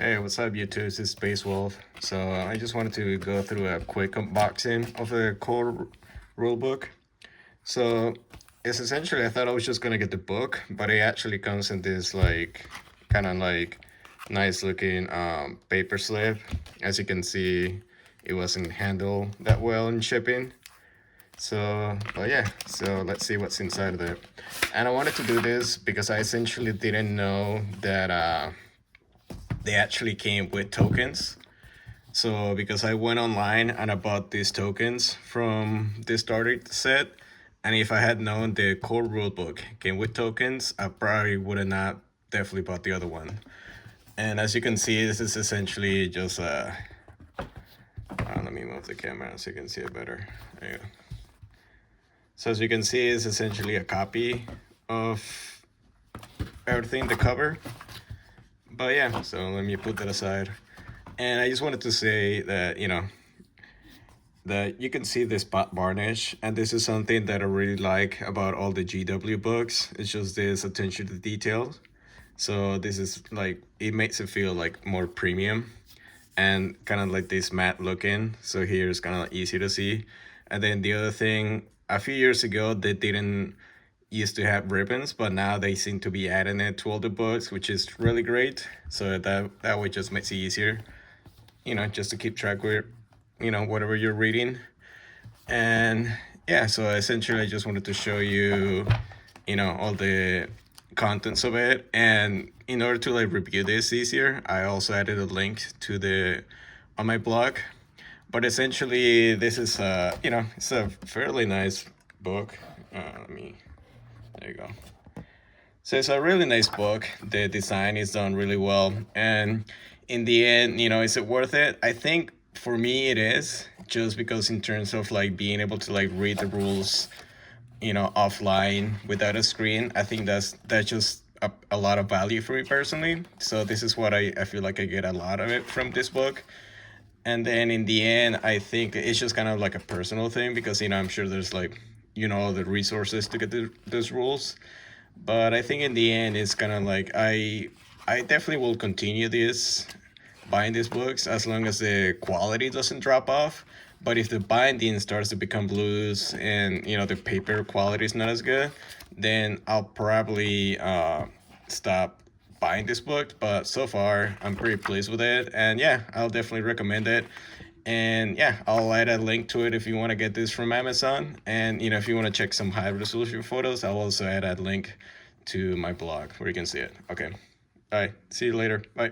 Hey, what's up YouTube? This is Space Wolf. So I just wanted to go through a quick unboxing of the core rulebook. So it's essentially, I thought I was just gonna get the book, but it actually comes in this like kind of like nice looking paper slip. As you can see, it wasn't handled that well in shipping. So, but yeah, so let's see what's inside of it. And I wanted to do this because I essentially didn't know that they actually came with tokens. So because I went online and I bought these tokens from the starter set, and if I had known the core rulebook came with tokens, I probably would have not definitely bought the other one. And as you can see, this is essentially just let me move the camera so you can see it better. There you go. So as you can see, it's essentially a copy of everything, the cover. But yeah, so let me put that aside. And I just wanted to say that, that you can see this spot varnish, and this is something that I really like about all the GW books. It's just this attention to detail. So this is like, it makes it feel like more premium and kind of like this matte looking. So here it's kind of easy to see. And then the other thing, a few years ago, they didn't used to have ribbons, but now they seem to be adding it to all the books, which is really great. So that way just makes it easier, just to keep track with, whatever you're reading. And yeah, so essentially I just wanted to show you, all the contents of it. And in order to like review this easier, I also added a link to on my blog. But essentially this is it's a fairly nice book. There you go. So it's a really nice book. The design is done really well. And in the end, is it worth it? I think for me it is, just because in terms of like being able to like read the rules, offline without a screen, I think that's just a lot of value for me personally. So this is what I feel like I get a lot of it from this book. And then in the end, I think it's just kind of like a personal thing because, I'm sure there's like, the resources to get those rules. But I think in the end, it's kind of like I definitely will continue buying these books as long as the quality doesn't drop off. But if the binding starts to become loose and, the paper quality is not as good, then I'll probably stop buying this book. But so far I'm pretty pleased with it, and yeah, I'll definitely recommend it. And yeah, I'll add a link to it if you want to get this from Amazon. And if you want to check some high resolution photos, I'll also add a link to my blog where you can see it. Okay, all right, see you later, bye.